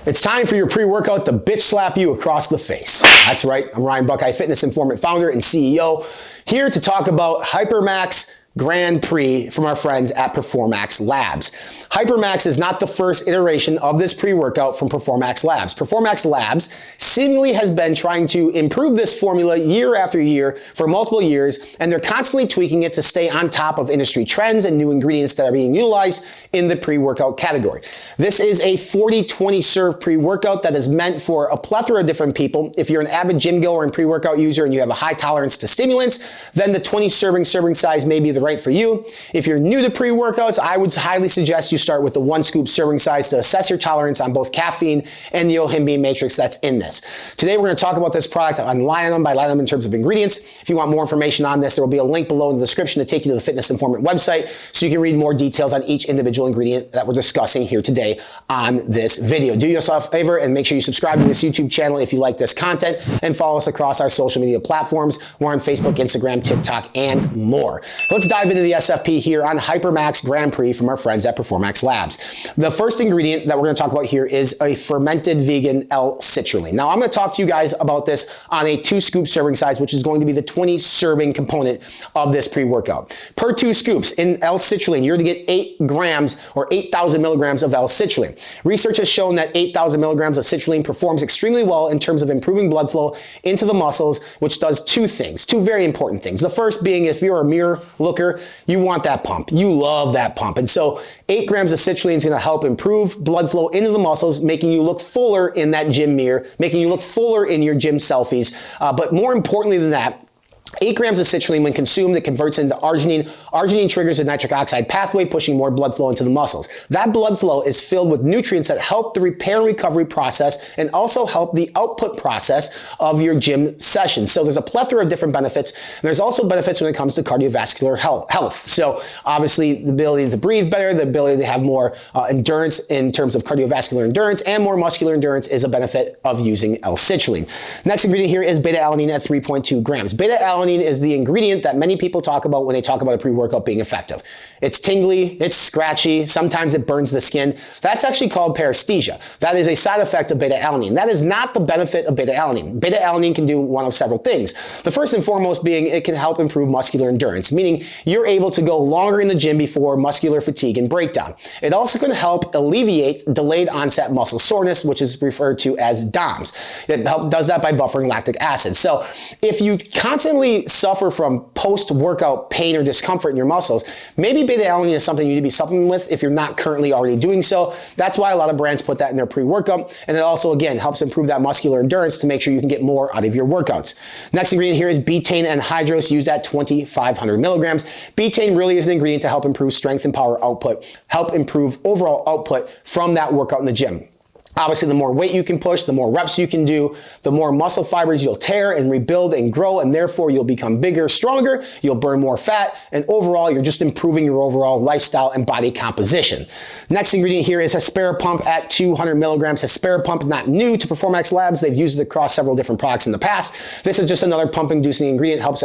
It's time for your pre-workout to bitch slap you across the face. That's right, I'm Ryan Buckeye, fitness informant, founder and CEO, here to talk about HyperMax Grand Pre from our friends at Performax Labs. HyperMax is not the first iteration of this pre-workout from Performax Labs. Performax Labs seemingly has been trying to improve this formula year after year for multiple years, and they're constantly tweaking it to stay on top of industry trends and new ingredients that are being utilized in the pre-workout category. This is a 40-20 serve pre-workout that is meant for a plethora of different people. If you're an avid gym goer and pre-workout user and you have a high tolerance to stimulants, then the 20 serving size may be the right for you. If you're new to pre-workouts, I would highly suggest you start with the 1 scoop serving size to assess your tolerance on both caffeine and the yohimbine matrix that's in this. Today we're going to talk about this product on line item by line item in terms of ingredients. If you want more information on this, there will be a link below in the description to take you to the Fitness Informant website so you can read more details on each individual ingredient that we're discussing here today on this video. Do yourself a favor and make sure you subscribe to this YouTube channel if you like this content, and follow us across our social media platforms. We're on Facebook, Instagram, TikTok, and more. Let's dive into the SFP here on HyperMax Grand Pre from our friends at Performax Labs. The first ingredient that we're going to talk about here is a fermented vegan L-citrulline. Now, I'm going to talk to you guys about this on a 2 scoop serving size, which is going to be the 20 serving component of this pre-workout. Per 2 scoops in L-citrulline, you're going to get 8 grams or 8,000 milligrams of L-citrulline. Research has shown that 8,000 milligrams of citrulline performs extremely well in terms of improving blood flow into the muscles, which does 2 things, 2 very important things. The first being, if you're a mirror looker, you want that pump. You love that pump. And so 8 grams of citrulline is going to help improve blood flow into the muscles, making you look fuller in that gym mirror, making you look fuller in your gym selfies. But more importantly than that, 8 grams of citrulline, when consumed, it converts into arginine. Arginine triggers a nitric oxide pathway, pushing more blood flow into the muscles. That blood flow is filled with nutrients that help the repair and recovery process and also help the output process of your gym session. So there's a plethora of different benefits. And there's also benefits when it comes to cardiovascular health. So obviously the ability to breathe better, the ability to have more endurance in terms of cardiovascular endurance, and more muscular endurance is a benefit of using L-citrulline. Next ingredient here is beta-alanine at 3.2 grams. Beta-alanine is the ingredient that many people talk about when they talk about a pre-workout being effective. It's tingly, it's scratchy, sometimes it burns the skin. That's actually called paresthesia. That is a side effect of beta-alanine. That is not the benefit of beta-alanine. Beta-alanine can do one of several things. The first and foremost being it can help improve muscular endurance, meaning you're able to go longer in the gym before muscular fatigue and breakdown. It also can help alleviate delayed onset muscle soreness, which is referred to as DOMS. It does that by buffering lactic acid. So if you constantly suffer from post-workout pain or discomfort in your muscles, maybe beta-alanine is something you need to be supplementing with if you're not currently already doing so. That's why a lot of brands put that in their pre-workout. And it also, again, helps improve that muscular endurance to make sure you can get more out of your workouts. Next ingredient here is betaine anhydrous, used at 2,500 milligrams. Betaine really is an ingredient to help improve strength and power output, help improve overall output from that workout in the gym. Obviously, the more weight you can push, the more reps you can do, the more muscle fibers you'll tear and rebuild and grow, and therefore you'll become bigger, stronger, you'll burn more fat, and overall, you're just improving your overall lifestyle and body composition. Next ingredient here is Hesperipump at 200 milligrams. Hesperipump, not new to Performax Labs. They've used it across several different products in the past. This is just another pump-inducing ingredient, helps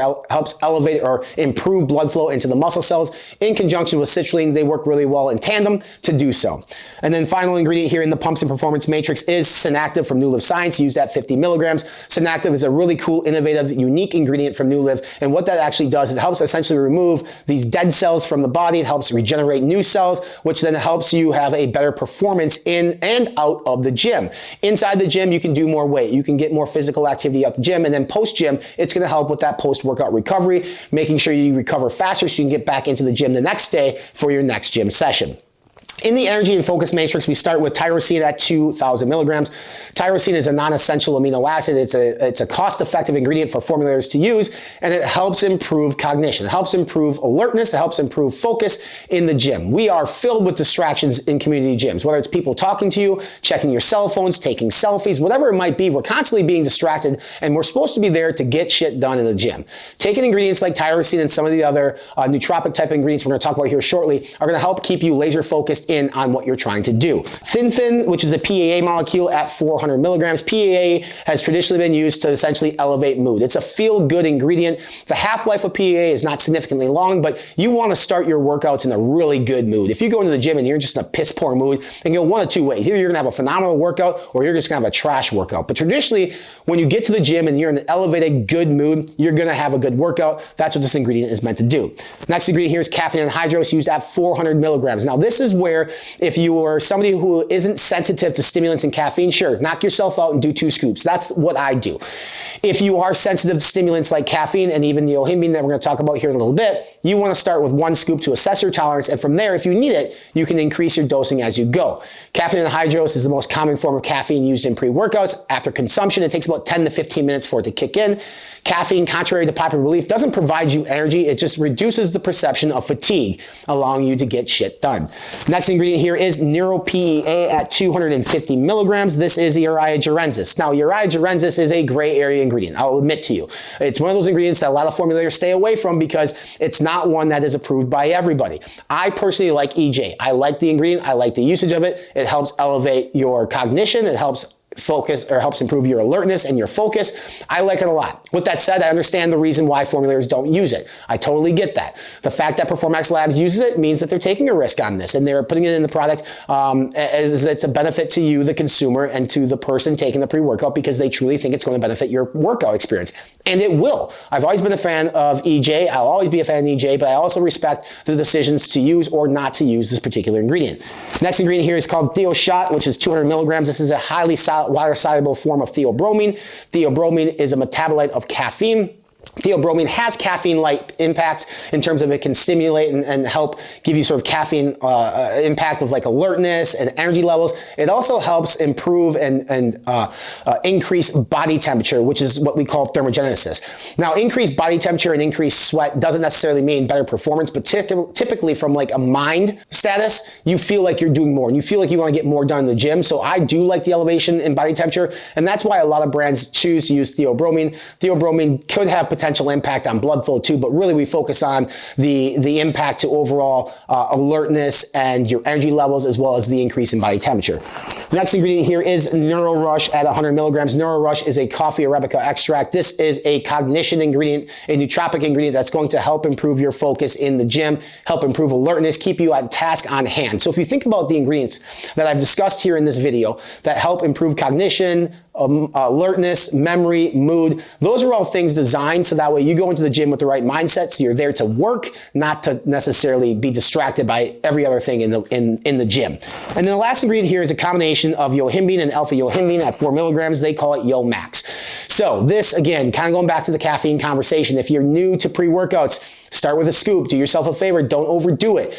elevate or improve blood flow into the muscle cells. In conjunction with citrulline, they work really well in tandem to do so. And then final ingredient here in the Pumps and Performance Matrix is Synactive from NuLive Science, used at 50 milligrams. Synactive is a really cool, innovative, unique ingredient from NuLive, and what that actually does, it helps essentially remove these dead cells from the body. It helps regenerate new cells, which then helps you have a better performance in and out of the gym. Inside the gym, you can do more weight. You can get more physical activity out the gym, and then post-gym, it's going to help with that post-workout recovery, making sure you recover faster so you can get back into the gym the next day for your next gym session. In the energy and focus matrix, we start with tyrosine at 2,000 milligrams. Tyrosine is a non-essential amino acid. It's a cost-effective ingredient for formulators to use, and it helps improve cognition. It helps improve alertness. It helps improve focus in the gym. We are filled with distractions in community gyms, whether it's people talking to you, checking your cell phones, taking selfies, whatever it might be. We're constantly being distracted, and we're supposed to be there to get shit done in the gym. Taking ingredients like tyrosine and some of the other nootropic type ingredients we're going to talk about here shortly are going to help keep you laser focused in on what you're trying to do. Thin, which is a PAA molecule at 400 milligrams. PAA has traditionally been used to essentially elevate mood. It's a feel-good ingredient. The half-life of PAA is not significantly long, but you want to start your workouts in a really good mood. If you go into the gym and you're just in a piss-poor mood, then you go one of two ways. Either you're going to have a phenomenal workout or you're just going to have a trash workout. But traditionally, when you get to the gym and you're in an elevated, good mood, you're going to have a good workout. That's what this ingredient is meant to do. Next ingredient here is caffeine anhydrous, used at 400 milligrams. Now, this is where if you are somebody who isn't sensitive to stimulants and caffeine, sure, knock yourself out and do 2 scoops. That's what I do. If you are sensitive to stimulants like caffeine and even the yohimbine that we're going to talk about here in a little bit, you want to start with 1 scoop to assess your tolerance, and from there, if you need it, you can increase your dosing as you go. Caffeine anhydrous is the most common form of caffeine used in pre-workouts. After consumption, it takes about 10 to 15 minutes for it to kick in. Caffeine, contrary to popular belief, doesn't provide you energy. It just reduces the perception of fatigue, allowing you to get shit done. Next ingredient here is NeuroPEA at 250 milligrams. This is Uriah Gerensis. Now, Uriah Gerensis is a gray area ingredient. I'll admit to you. It's one of those ingredients that a lot of formulators stay away from because it's not one that is approved by everybody. I personally like EJ. I like the ingredient. I like the usage of it. It helps elevate your cognition. It helps focus or helps improve your alertness and your focus. I like it a lot. With that said, I understand the reason why formulators don't use it. I totally get that. The fact that Performax Labs uses it means that they're taking a risk on this and they're putting it in the product as it's a benefit to you, the consumer, and to the person taking the pre-workout because they truly think it's going to benefit your workout experience. And it will. I've always been a fan of EJ. I'll always be a fan of EJ, but I also respect the decisions to use or not to use this particular ingredient. Next ingredient here is called TheoShot, which is 200 milligrams. This is a highly water-soluble form of theobromine. Theobromine is a metabolite of caffeine. Theobromine has caffeine-like impacts in terms of it can stimulate and help give you sort of caffeine impact of like alertness and energy levels. It also helps improve and increase body temperature, which is what we call thermogenesis. Now, increased body temperature and increased sweat doesn't necessarily mean better performance, but typically from like a mind status, you feel like you're doing more and you feel like you want to get more done in the gym. So I do like the elevation in body temperature, and that's why a lot of brands choose to use theobromine. Theobromine could have potential impact on blood flow too, but really we focus on the impact to overall alertness and your energy levels as well as the increase in body temperature. Next ingredient here is NeuroRush at 100 milligrams. NeuroRush is a coffee Arabica extract. This is a cognition ingredient, a nootropic ingredient that's going to help improve your focus in the gym, help improve alertness, keep you at task on hand. So if you think about the ingredients that I've discussed here in this video that help improve cognition, alertness, memory, mood, those are all things designed so that way you go into the gym with the right mindset, so you're there to work, not to necessarily be distracted by every other thing in the gym. And then the last ingredient here is a combination of yohimbine and alpha yohimbine at 4 milligrams. They call it YoMax. So this, again, kind of going back to the caffeine conversation, if you're new to pre-workouts, start with a scoop. Do yourself a favor. Don't overdo it.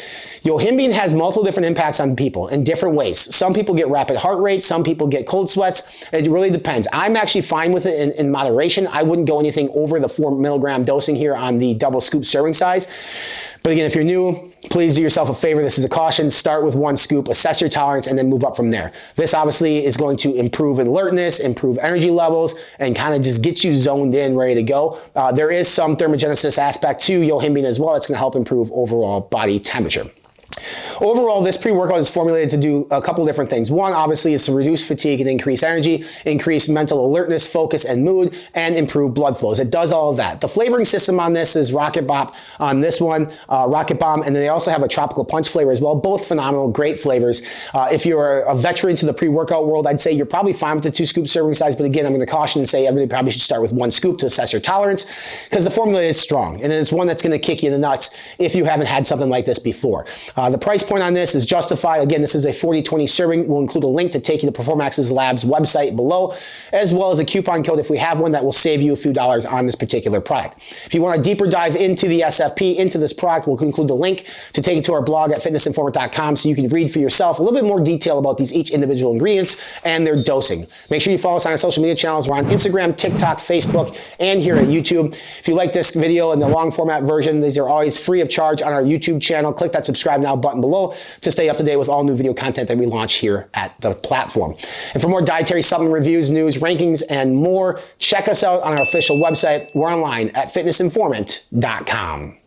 Yohimbine has multiple different impacts on people in different ways. Some people get rapid heart rate. Some people get cold sweats. It really depends. I'm actually fine with it in moderation. I wouldn't go anything over the 4 milligram dosing here on the double scoop serving size. But again, if you're new, please do yourself a favor. This is a caution. Start with 1 scoop, assess your tolerance, and then move up from there. This obviously is going to improve alertness, improve energy levels, and kind of just get you zoned in, ready to go. There is some thermogenesis aspect to yohimbine as well. It's going to help improve overall body temperature. Overall, this pre-workout is formulated to do a couple different things. One, obviously, is to reduce fatigue and increase energy, increase mental alertness, focus, and mood, and improve blood flows. It does all of that. The flavoring system on this is Rocket Bop on this one, Rocket Bomb, and then they also have a tropical punch flavor as well. Both phenomenal, great flavors. If you're a veteran to the pre-workout world, I'd say you're probably fine with the 2 scoop serving size, but again, I'm going to caution and say everybody probably should start with 1 scoop to assess your tolerance because the formula is strong, and it's one that's going to kick you in the nuts if you haven't had something like this before. The price point on this is justified. Again, this is a 40/20 serving. We'll include a link to take you to Performax Labs website below, as well as a coupon code if we have one that will save you a few dollars on this particular product. If you want a deeper dive into the SFP, into this product, we'll include the link to take you to our blog at fitnessinformant.com so you can read for yourself a little bit more detail about each individual ingredients and their dosing. Make sure you follow us on our social media channels. We're on Instagram, TikTok, Facebook, and here at YouTube. If you like this video in the long format version, these are always free of charge on our YouTube channel. Click that subscribe now button below to stay up to date with all new video content that we launch here at the platform. And for more dietary supplement reviews, news, rankings, and more, check us out on our official website. We're online at fitnessinformant.com.